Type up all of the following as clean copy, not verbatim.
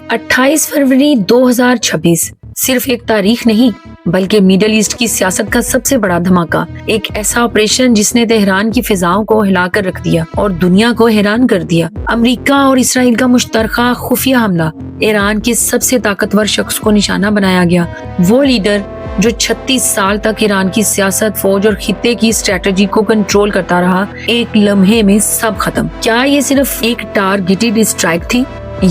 28 फरवरी 2026 सिर्फ एक तारीख नहीं बल्कि मिडल ईस्ट की सियासत का सबसे बड़ा धमाका। एक ऐसा ऑपरेशन जिसने तेहरान की फिजाओं को हिलाकर रख दिया और दुनिया को हैरान कर दिया। अमेरिका और इसराइल का मुश्तरका खुफिया हमला। ईरान के सबसे ताकतवर शख्स को निशाना बनाया गया। वो लीडर जो 36 साल तक ईरान की सियासत, फौज और खित्ते की स्ट्रेटजी को कंट्रोल करता रहा, एक लम्हे में सब खत्म। क्या ये सिर्फ एक टारगेटेड स्ट्राइक थी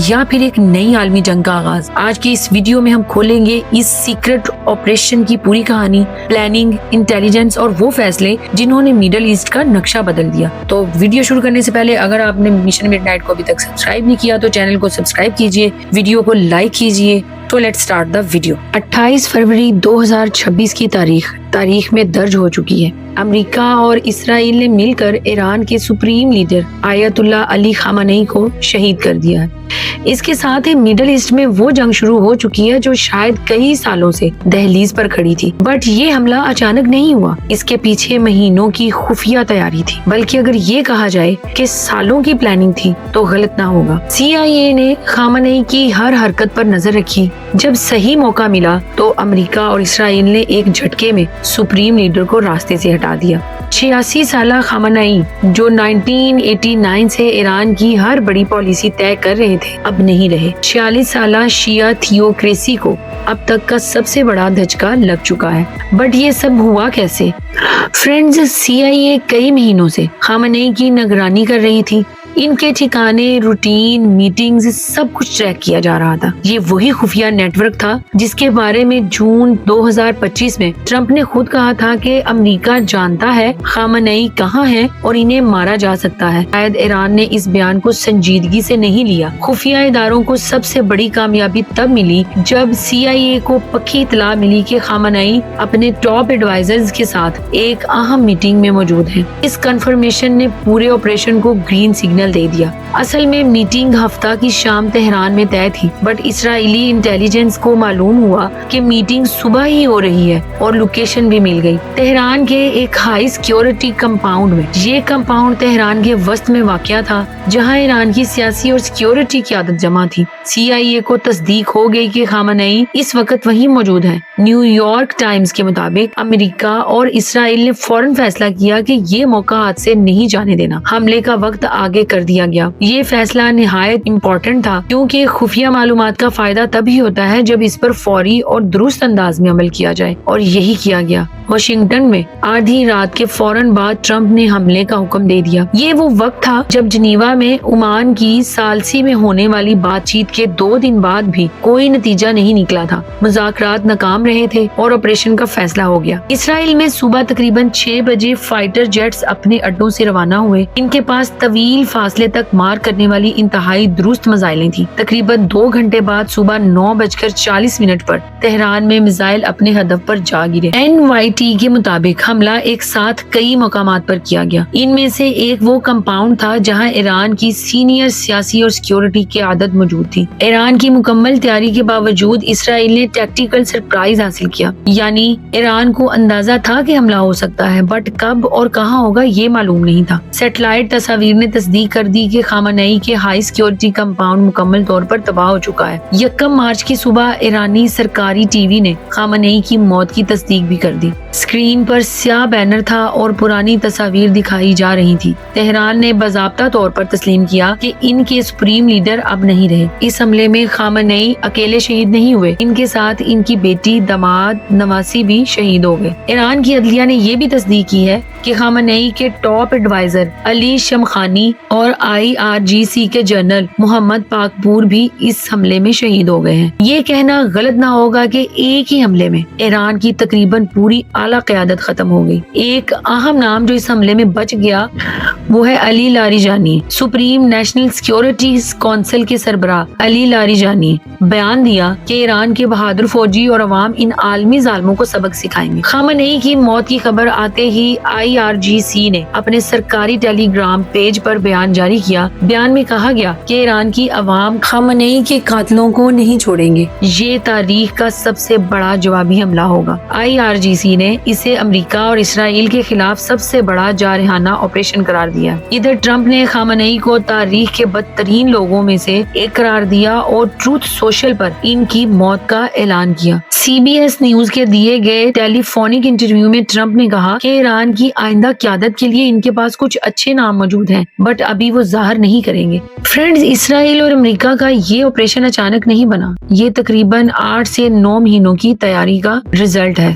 या फिर एक नई आलमी जंग का आगाज? आज की इस वीडियो में हम खोलेंगे इस सीक्रेट ऑपरेशन की पूरी कहानी, प्लानिंग, इंटेलिजेंस और वो फैसले जिन्होंने मिडल ईस्ट का नक्शा बदल दिया। तो वीडियो शुरू करने से पहले अगर आपने मिशन मिडनाइट को अभी तक सब्सक्राइब नहीं किया तो चैनल को सब्सक्राइब कीजिए, वीडियो को लाइक कीजिए। तो लेट्स स्टार्ट द वीडियो। 28 फरवरी 2026 की तारीख में दर्ज हो चुकी है। अमेरिका और इसराइल ने मिलकर ईरान के supreme leader Ayatollah Ali Khamenei को शहीद कर दिया है। इसके साथ ही मिडल ईस्ट में वो जंग शुरू हो चुकी है जो शायद कई सालों से दहलीज पर खड़ी थी। बट ये हमला अचानक नहीं हुआ, इसके पीछे महीनों की खुफिया तैयारी थी। बल्कि अगर ये कहा जाए कि सालों की प्लानिंग थी तो गलत ना होगा। CIA ने खामेनी की हर हरकत पर नजर रखी। जब सही मौका मिला तो अमेरिका और इसराइल ने एक झटके में सुप्रीम लीडर को रास्ते से हटा दिया। 86 साला खामेनी जो 1989 से ईरान की हर बड़ी पॉलिसी तय कर रहे थे, अब नहीं रहे। 46 साला शिया थियोक्रेसी को अब तक का सबसे बड़ा धचका लग चुका है। बट ये सब हुआ कैसे? फ्रेंड्स, CIA कई महीनों से खामेनी की निगरानी कर रही थी। इनके ठिकाने, रूटीन, मीटिंग्स, सब कुछ ट्रैक किया जा रहा था। ये वही खुफिया नेटवर्क था जिसके बारे में जून 2025 में ट्रंप ने खुद कहा था कि अमेरिका जानता है खामेनी कहाँ है और इन्हें मारा जा सकता है। शायद ईरान ने इस बयान को संजीदगी से नहीं लिया। खुफिया इदारों को सबसे बड़ी कामयाबी तब मिली जब CIA को पक्की इत्तला मिली कि खामेनी अपने टॉप एडवाइजर्स के साथ एक अहम मीटिंग में मौजूद है। इस कंफर्मेशन ने पूरे ऑपरेशन को ग्रीन सिग्नल दे दिया। असल में मीटिंग हफ्ता की शाम तेहरान में तय थी, बट इजरायली इंटेलिजेंस को मालूम हुआ कि मीटिंग सुबह ही हो रही है और लोकेशन भी मिल गई। तेहरान के एक हाई सिक्योरिटी कंपाउंड में। ये कंपाउंड तेहरान के वस्त में वाक़या था जहां ईरान की सियासी और सिक्योरिटी क़यादत जमा थी। CIA को तस्दीक हो गई कि खामेनी इस वक्त वहीं मौजूद है। न्यूयॉर्क टाइम्स के मुताबिक अमेरिका और इसराइल ने फौरन फैसला किया कि ये मौका हाथ से नहीं जाने देना। हमले का वक्त आगे कर दिया गया। ये फैसला निहायत इम्पोर्टेंट था क्योंकि खुफिया मालूमात का फायदा तभी होता है जब इस पर फौरी और दुरुस्त अंदाज में अमल किया जाए, और यही किया गया। वाशिंगटन में आधी रात के फौरन बाद ट्रंप ने हमले का हुक्म दे दिया। ये वो वक्त था जब जिनीवा में ओमान की सालसी में होने वाली बातचीत के 2 दिन बाद भी कोई नतीजा नहीं निकला था। मुज़ाकरात नाकाम रहे थे और ऑपरेशन का फैसला हो गया। इसराइल में सुबह तकरीबन 6 बजे फाइटर जेट्स अपने अड्डों से रवाना हुए। इनके पास तवील फासले तक मार करने वाली इंतहाई दुरुस्त मिसाइलें थी। तकरीबन 2 घंटे बाद सुबह 9:40 पर तेहरान में मिसाइल अपने हदफ पर जा गिरे। NYT के मुताबिक हमला एक साथ कई मकामात पर किया गया। इनमें से एक वो कंपाउंड था जहां ईरान की सीनियर सियासी और सिक्योरिटी क़यादत मौजूद थी। ईरान की मुकम्मल तैयारी के बावजूद इसराइल ने टैक्टिकल सरप्राइज हासिल किया। यानी ईरान को अंदाजा था कि हमला हो सकता है, बट कब और कहां होगा ये मालूम नहीं था। सैटेलाइट तस्वीर ने तस्दीक कर दी कि खामेनी के हाई सिक्योरिटी कंपाउंड मुकम्मल तौर पर तबाह हो चुका है। 1 मार्च की सुबह ईरानी सरकारी TV ने खामेनी की मौत की तस्दीक भी कर दी। स्क्रीन पर स्याह बैनर था और पुरानी तस्वीर दिखाई जा रही थी। तेहरान ने बाज़ाब्ता तौर पर तस्लीम किया कि इनके सुप्रीम लीडर अब नहीं रहे। इस हमले में खामेनी अकेले शहीद नहीं हुए, इनके साथ इनकी बेटी, दामाद, नवासी भी शहीद हो गए। ईरान की अदलिया ने यह भी तस्दीक की है कि खामेनी के टॉप एडवाइजर अली शमखानी और IRGC के जनरल मोहम्मद पाकपूर भी इस हमले में शहीद हो गए हैं। ये कहना गलत ना होगा कि एक ही हमले में ईरान की तकरीबन पूरी आला क़यादत खत्म हो गई। एक अहम नाम जो इस हमले में बच गया वो है Ali Larijani. Supreme national security council के सरबराह अली लारिजानी बयान दिया कि ईरान के बहादुर फौजी और अवाम इन आलमी जालिमों को सबक सिखाएंगे। खामेनी की मौत की खबर आते ही IRGC نے اپنے سرکاری ٹیلی گرام پیج پر بیان جاری کیا۔ بیان میں کہا گیا کہ ایران کی عوام خامنئی کے قاتلوں کو نہیں چھوڑیں گے، یہ تاریخ کا سب سے بڑا جوابی حملہ ہوگا۔ IRGC نے اسے امریکہ اور اسرائیل کے خلاف سب سے بڑا جارحانہ آپریشن قرار دیا۔ ادھر ٹرمپ نے خامنئی کو تاریخ کے بدترین لوگوں میں سے ایک قرار دیا اور ٹروتھ سوشل پر ان کی موت کا اعلان کیا۔ CBS نیوز کے دیے گئے ٹیلی فونک انٹرویو میں ٹرمپ نے کہا کہ ایران کی آئندہ قیادت کے لیے ان کے پاس کچھ اچھے نام موجود ہیں، بٹ ابھی وہ ظاہر نہیں کریں گے۔ فرینڈز، اسرائیل اور امریکہ کا یہ آپریشن اچانک نہیں بنا، یہ تقریباً 8 سے 9 مہینوں کی تیاری کا رزلٹ ہے۔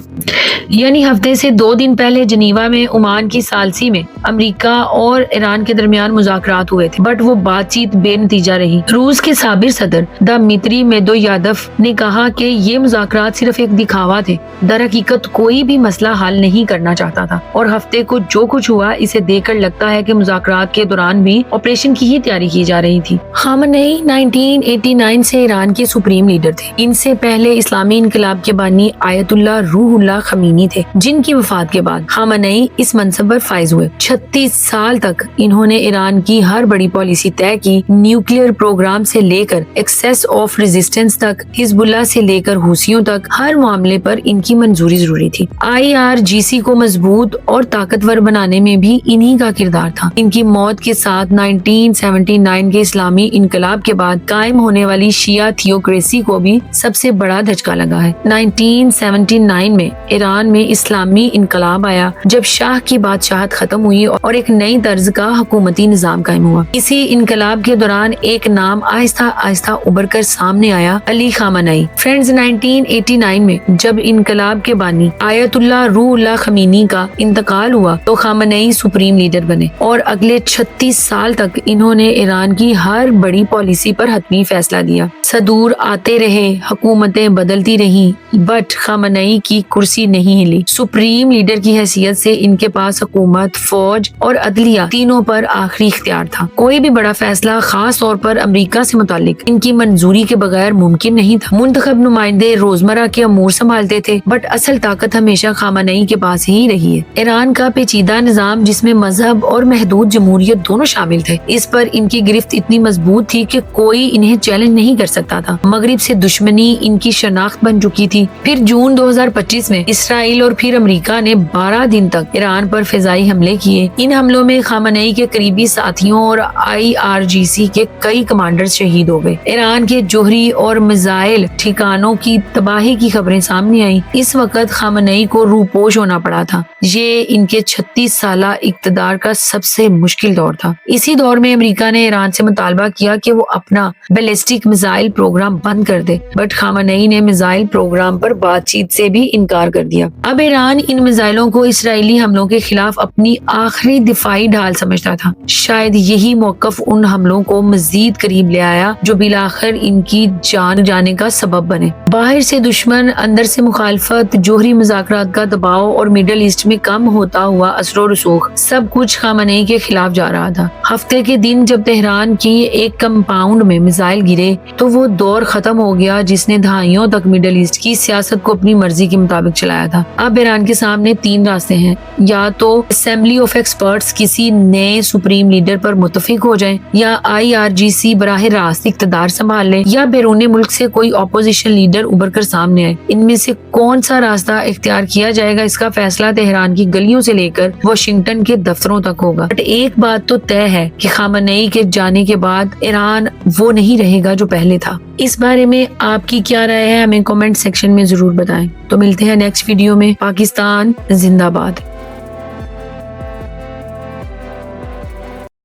یعنی ہفتے سے 2 دن پہلے جنیوا میں عمان کی ثالثی میں امریکہ اور ایران کے درمیان مذاکرات ہوئے تھے، بٹ وہ بات چیت بے نتیجہ رہی۔ روس کے سابق صدر دمیتری میدویادف نے کہا کہ یہ مذاکرات صرف ایک دکھاوا تھے، در حقیقت کوئی بھی مسئلہ حل نہیں کرنا چاہتا تھا، اور ہفتے کو جو کچھ ہوا اسے دیکھ کر لگتا ہے کہ مذاکرات کے دوران بھی آپریشن کی ہی تیاری کی جا رہی تھی۔ خامنئی 1989 سے ایران کے سپریم لیڈر تھے۔ ان سے پہلے اسلامی انقلاب کے بانی آیت اللہ روح اللہ خمینی تھے، جن کی وفات کے بعد خامنئی اس منصب پر فائز ہوئے۔ 36 سال تک انہوں نے ایران کی ہر بڑی پالیسی طے کی، نیوکلیئر پروگرام سے لے کر ایکسیس آف ریزسٹنس تک، حزب اللہ سے لے کر حوثیوں تک، ہر معاملے پر ان کی منظوری ضروری تھی۔ IRGC کو مضبوط اور طاقتور بنانے میں بھی انہی کا کردار تھا۔ ان کی موت کے ساتھ 1979 کے اسلامی انقلاب کے بعد قائم ہونے والی شیعہ تھیوکریسی کو بھی سب سے بڑا دھچکا لگا ہے۔ 1979 میں ایران میں اسلامی انقلاب آیا، جب شاہ کی بادشاہت ختم ہوئی اور ایک نئی طرز کا حکومتی نظام قائم ہوا۔ اسی انقلاب کے دوران ایک نام آہستہ آہستہ ابھر کر سامنے آیا، علی خامنئی۔ فرینڈز، 1989 میں جب انقلاب کے بانی آیت اللہ روح اللہ خمینی کا انتقال ہوا تو خامنئی سپریم لیڈر بنے، اور اگلے 36 سال تک انہوں نے ایران کی ہر بڑی پالیسی پر حتمی فیصلہ دیا۔ صدور آتے رہے، حکومتیں بدلتی رہیں، بٹ خامنئی کی کرسی نہیں ہلی۔ سپریم لیڈر کی حیثیت سے ان کے پاس حکومت، فوج اور عدلیہ تینوں پر آخری اختیار تھا۔ کوئی بھی بڑا فیصلہ، خاص طور پر امریکہ سے متعلق، ان کی منظوری کے بغیر ممکن نہیں تھا۔ منتخب نمائندے روزمرہ کے امور سنبھالتے تھے، بٹ اصل طاقت ہمیشہ خامنئی کے پاس ہی رہی ہے۔ ایران کا پیچیدہ نظام جس میں مذہب اور محدود جمہوریت دونوں شامل تھے، اس پر ان کی گرفت اتنی مضبوط تھی کہ کوئی انہیں چیلنج نہیں کر سکتا تھا۔ مغرب سے دشمنی ان کی شناخت بن چکی تھی۔ پھر جون 2025 میں اسرائیل اور پھر امریکہ نے 12 دن تک ایران پر فضائی حملے کیے۔ ان حملوں میں خامنئی کے قریبی ساتھیوں اور IRGC کے کئی کمانڈرز شہید ہو گئے۔ ایران کے جوہری اور میزائل ٹھکانوں کی تباہی کی خبریں سامنے آئیں۔ اس وقت خامنئی کو روپوش ہونا پڑا تھا۔ یہ ان کے 36 سالہ اقتدار کا سب سے مشکل دور تھا۔ اسی دور میں امریکہ نے ایران سے مطالبہ کیا کہ وہ اپنا بیلسٹک میزائل پروگرام بند کر دے، بٹ خامنئی نے میزائل پروگرام پر بات چیت سے بھی انکار کر دیا۔ اب ایران ان میزائلوں کو اسرائیلی حملوں کے خلاف اپنی آخری دفاعی ڈھال سمجھتا تھا۔ شاید یہی موقف ان حملوں کو مزید قریب لے آیا جو بالآخر ان کی جان جانے کا سبب بنے۔ باہر سے دشمن، اندر سے مخالفت، جوہری مذاکرات کا دباؤ اور مڈل ایسٹ میں کم ہوتا ہوا اثر و رسوخ، سب کچھ خامنئی کے خلاف جا رہا تھا۔ ہفتے کے دن جب تہران کی ایک کمپاؤنڈ میں میزائل گرے تو وہ دور ختم ہو گیا جس نے دہائیوں تک مڈل ایسٹ کی سیاست کو اپنی مرضی کے مطابق چلایا تھا۔ اب ایران کے سامنے 3 راستے ہیں، یا تو اسمبلی آف ایکسپرٹس کسی نئے سپریم لیڈر پر متفق ہو جائیں، یا IRGC براہ راست اقتدار سنبھال لے، یا بیرون ملک سے کوئی اپوزیشن لیڈر ابھر کر سامنے آئے۔ ان میں سے کون سا راستہ اختیار کیا جائے گا، اس کا فیصلہ تہران کی گلیوں سے لے کر واشنگٹن کے دفتروں تک ہوگا۔ بٹ ایک بات تو طے ہے کہ خامنئی کے جانے کے بعد ایران وہ نہیں رہے گا جو پہلے تھا۔ اس بارے میں آپ کی کیا رائے ہے، ہمیں کمنٹ سیکشن میں ضرور بتائیں۔ تو ملتے ہیں نیکسٹ ویڈیو میں۔ پاکستان زندہ باد۔